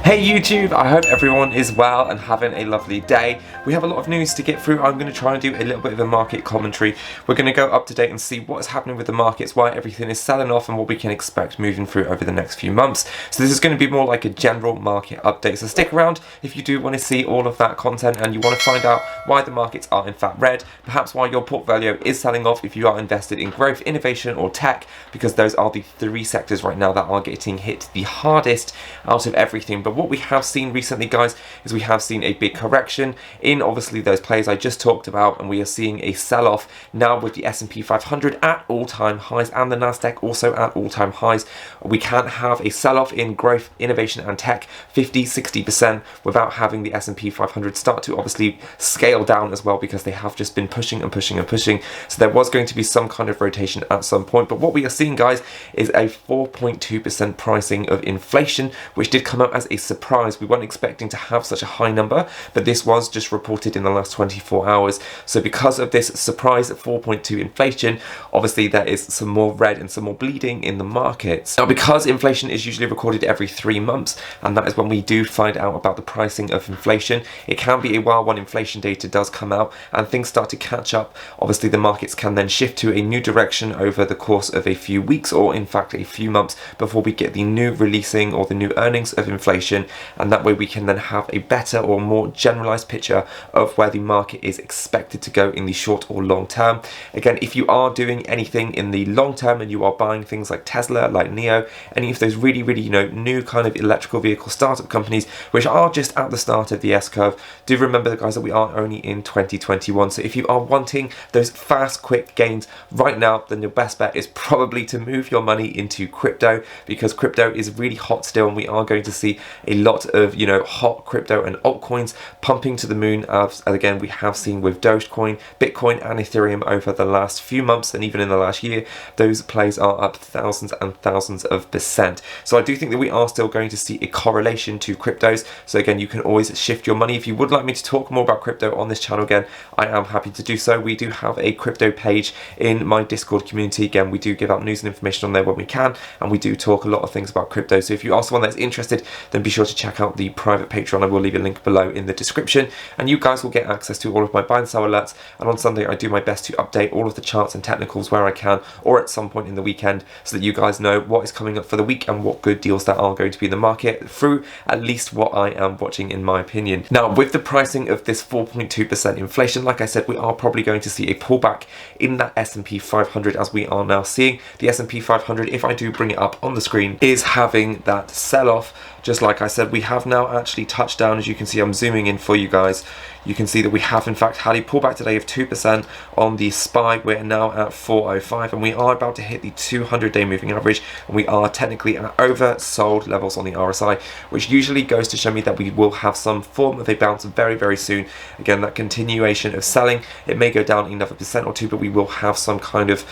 Hey YouTube, I hope everyone is well and having a lovely day. We have a lot of news to get through. I'm going to try and do a little bit of a market commentary. We're going to go up to date and see what is happening with the markets, why everything is selling off and what we can expect moving through over the next few months. So this is going to be more like a general market update. So stick around if you do want to see all of that content and you want to find out why the markets are in fact red, perhaps why your portfolio is selling off if you are invested in growth, innovation or tech, because those are the three sectors right now that are getting hit the hardest out of everything. But what we have seen recently, guys, is we have seen a big correction in obviously those plays I just talked about, and we are seeing a sell-off now with the S&P 500 at all-time highs and the Nasdaq also at all-time highs. We can't have a sell-off in growth, innovation and tech 50-60% without having the S&P 500 start to obviously scale down as well, because they have just been pushing and pushing and pushing. So there was going to be some kind of rotation at some point, but what we are seeing, guys, is a 4.2% pricing of inflation, which did come out as a surprise. We weren't expecting to have such a high number, but this was just reported in the last 24 hours. So because of this surprise 4.2 inflation, obviously there is some more red and some more bleeding in the markets. Now, because inflation is usually recorded every 3 months, and that is when we do find out about the pricing of inflation, it can be a while when inflation data does come out and things start to catch up. Obviously the markets can then shift to a new direction over the course of a few weeks, or in fact a few months, before we get the new releasing or the new earnings of inflation, and that way we can then have a better or more generalized picture of where the market is expected to go in the short or long term. Again, if you are doing anything in the long term and you are buying things like Tesla, like NIO, any of those really new kind of electrical vehicle startup companies which are just at the start of the S-curve, do remember, guys, that we are only in 2021. So if you are wanting those fast quick gains right now, then your best bet is probably to move your money into crypto, because crypto is really hot still, and we are going to see a lot of hot crypto and altcoins pumping to the moon, as again we have seen with Dogecoin, Bitcoin and Ethereum over the last few months, and even in the last year those plays are up thousands and thousands of percent. So I do think that we are still going to see a correlation to cryptos. So again, you can always shift your money. If you would like me to talk more about crypto on this channel, again, I am happy to do so. We do have a crypto page in my Discord community. Again, we do give out news and information on there when we can, and we do talk a lot of things about crypto. So if you are someone that's interested, then be sure to check out the private Patreon. I will leave a link below in the description, and you guys will get access to all of my buy and sell alerts, and on Sunday I do my best to update all of the charts and technicals where I can, or at some point in the weekend, so that you guys know what is coming up for the week and what good deals there are going to be in the market through at least what I am watching, in my opinion. Now, with the pricing of this 4.2% inflation, like I said, we are probably going to see a pullback in that S&P 500, as we are now seeing the S&P 500, if I do bring it up on the screen, is having that sell-off. Just like I said, we have now actually touched down. As you can see, I'm zooming in for you guys. You can see that we have in fact had a pullback today of 2% on the SPY. We're now at 405, and we are about to hit the 200-day moving average, and we are technically at oversold levels on the RSI, which usually goes to show me that we will have some form of a bounce very soon. Again, that continuation of selling, it may go down another percent or two, but we will have some kind of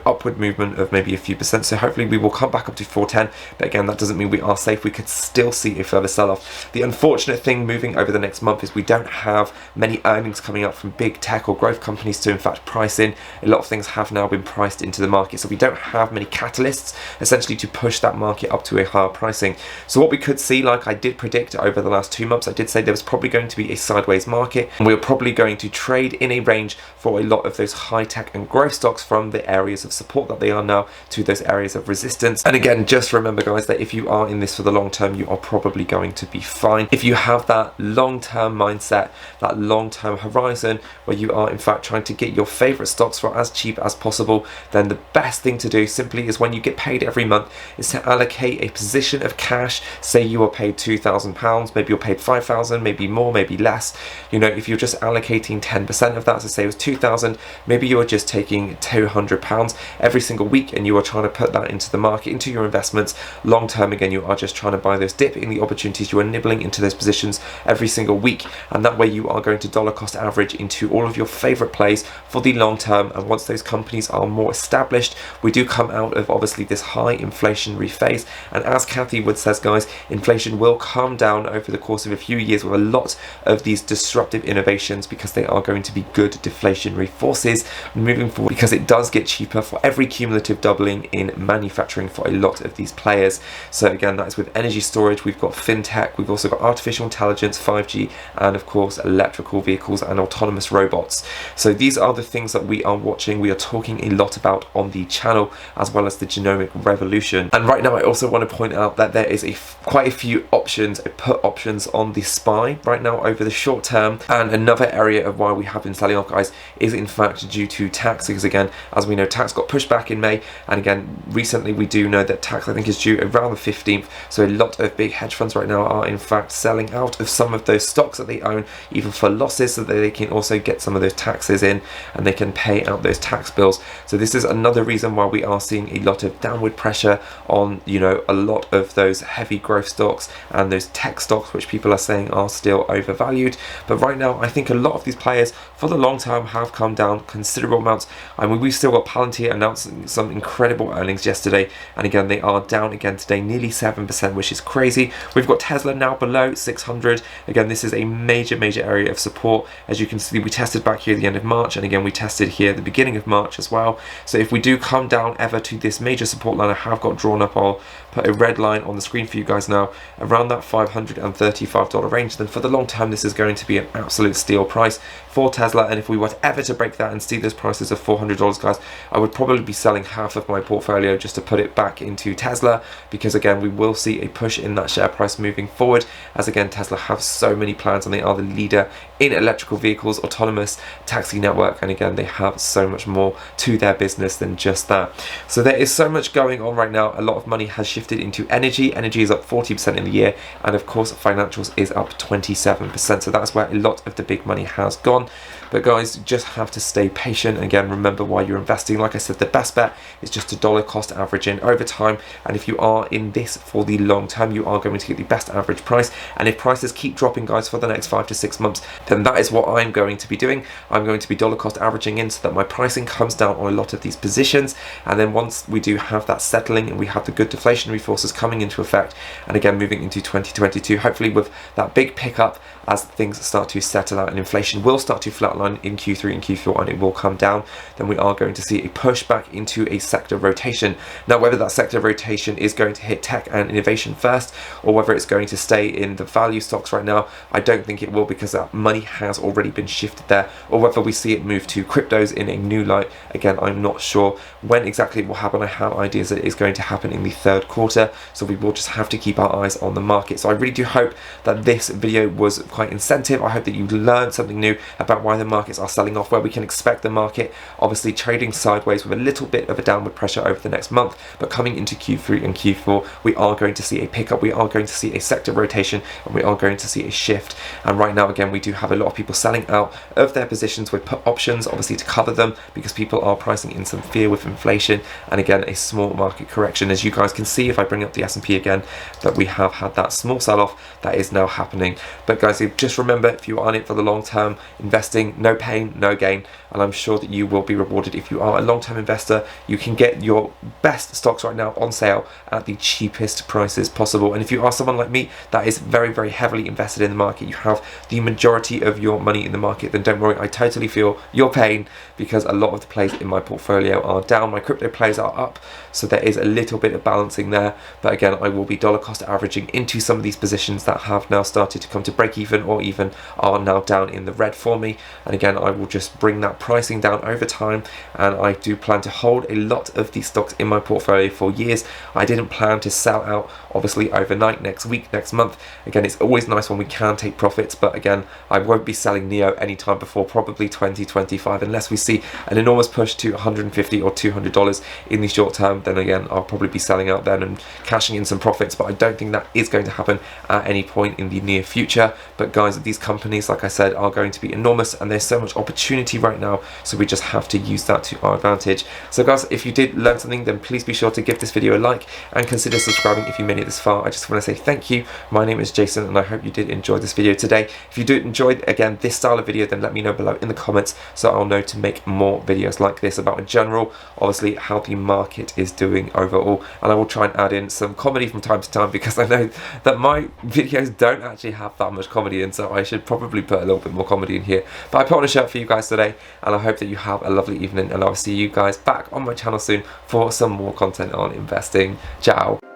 upward movement of maybe a few percent. So hopefully we will come back up to 410, but again, that doesn't mean we are safe. We could still see a further sell-off. The unfortunate thing moving over the next month is we don't have many earnings coming up from big tech or growth companies to in fact price in. A lot of things have now been priced into the market, so we don't have many catalysts essentially to push that market up to a higher pricing. So what we could see, like I did predict over the last 2 months, I did say there was probably going to be a sideways market, and we were probably going to trade in a range for a lot of those high tech and growth stocks, from the areas of support that they are now to those areas of resistance. And again, just remember, guys, that if you are in this for the long term, you are probably going to be fine. If you have that long-term mindset, that long-term horizon, where you are in fact trying to get your favorite stocks for as cheap as possible, then the best thing to do simply is, when you get paid every month, is to allocate a position of cash. Say you are paid £2,000, maybe you're paid 5,000, maybe more, maybe less. If you're just allocating 10% of that, so say it was 2,000, maybe you're just taking £200 every single week, and you are trying to put that into the market, into your investments long term. Again, you are just trying to buy this dip in the opportunities. You are nibbling into those positions every single week, and that way you you are going to dollar cost average into all of your favorite plays for the long term, and once those companies are more established, we do come out of obviously this high inflationary phase. And as Kathy Wood says, guys, inflation will calm down over the course of a few years with a lot of these disruptive innovations, because they are going to be good deflationary forces moving forward, because it does get cheaper for every cumulative doubling in manufacturing for a lot of these players. So again, that is with energy storage, we've got fintech, we've also got artificial intelligence, 5G, and of course electrical vehicles and autonomous robots. So these are the things that we are watching, we are talking a lot about on the channel, as well as the genomic revolution. And right now I also want to point out that there is quite a few options, put options on the SPY right now over the short term. And another area of why we have been selling off, guys, is in fact due to tax, because again, as we know, tax got pushed back in May, and again recently we do know that tax, I think, is due around the 15th. So a lot of big hedge funds right now are in fact selling out of some of those stocks that they own, even for losses, so that they can also get some of those taxes in and they can pay out those tax bills. So this is another reason why we are seeing a lot of downward pressure on, you know, a lot of those heavy growth stocks and those tech stocks, which people are saying are still overvalued. But right now I think a lot of these players for the long term have come down considerable amounts. I mean, we've still got Palantir announcing some incredible earnings yesterday, and again they are down again today, nearly 7%, which is crazy. We've got Tesla now below 600. Again, this is a major area of support. As you can see, we tested back here at the end of March, and again we tested here at the beginning of March as well. So if we do come down ever to this major support line, I have got drawn up, I'll put a red line on the screen for you guys now, around that $535 range, then for the long term this is going to be an absolute steal price for Tesla. And if we were ever to break that and see those prices of $400, guys, I would probably be selling half of my portfolio just to put it back into Tesla, because again we will see a push in that share price moving forward, as again Tesla have so many plans and they are the leader in electrical vehicles, autonomous taxi network, and again they have so much more to their business than just that. So there is so much going on right now. A lot of money has shifted into energy is up 40% in the year, and of course financials is up 27%. So that's where a lot of the big money has gone. But guys, you just have to stay patient. Again, remember why you're investing. Like I said, the best bet is just to dollar cost average in over time, and if you are in this for the long term, you are going to get the best average price. And if prices keep dropping, guys, for the next 5 to 6 months, then that is what I'm going to be doing. I'm going to be dollar cost averaging in so that my pricing comes down on a lot of these positions, and then once we do have that settling and we have the good deflationary forces coming into effect, and again moving into 2022, hopefully with that big pickup as things start to settle out and inflation will start to flatline in Q3 and Q4 and it will come down, then we are going to see a push back into a sector rotation. Now, whether that sector rotation is going to hit tech and innovation first, or whether it's going to stay in the value stocks right now, I don't think it will, because that money has already been shifted there, or whether we see it move to cryptos in a new light, again I'm not sure when exactly it will happen. I have ideas that it is going to happen in the third quarter, so we will just have to keep our eyes on the market. So I really do hope that this video was quite incentive. I hope that you learned something new about why the markets are selling off, where we can expect the market obviously trading sideways with a little bit of a downward pressure over the next month, but coming into Q3 and Q4 we are going to see a pickup, we are going to see a sector rotation, and we are going to see a shift. And right now again we do have a lot of people selling out of their positions with put options, obviously to cover them, because people are pricing in some fear with inflation and again a small market correction. As you guys can see, if I bring up the S&P again, that we have had that small sell-off that is now happening. But guys, just remember, if you are in it for the long term, investing, no pain, no gain, and I'm sure that you will be rewarded. If you are a long-term investor, you can get your best stocks right now on sale at the cheapest prices possible. And if you are someone like me that is very heavily invested in the market, you have the majority of your money in the market, then don't worry, I totally feel your pain, because a lot of the plays in my portfolio are down, my crypto plays are up, so there is a little bit of balancing there. But again, I will be dollar cost averaging into some of these positions that have now started to come to break even, or even are now down in the red for me. And again, I will just bring that pricing down over time, and I do plan to hold a lot of these stocks in my portfolio for years. I didn't plan to sell out obviously overnight, next week, next month. Again, it's always nice when we can take profits, but again, I won't be selling NIO anytime before probably 2025 unless we see an enormous push to $150 or $200 in the short term. Then again, I'll probably be selling out then and cashing in some profits, but I don't think that is going to happen at any point in the near future. But guys, these companies, like I said, are going to be enormous, and there's so much opportunity right now, so we just have to use that to our advantage. So guys, if you did learn something, then please be sure to give this video a like and consider subscribing if you made it this far. I just want to say thank you. My name is Jason, and I hope you did enjoy this video today. If you did enjoy, again, this style of video, then let me know below in the comments so I'll know to make more videos like this about in general, obviously how the market is doing overall, and I will try and add in some comedy from time to time, because I know that my videos don't actually have that much comedy in, so I should probably put a little bit more comedy in here. But I put on a shirt for you guys today, and I hope that you have a lovely evening, and I'll see you guys back on my channel soon for some more content on investing. Ciao.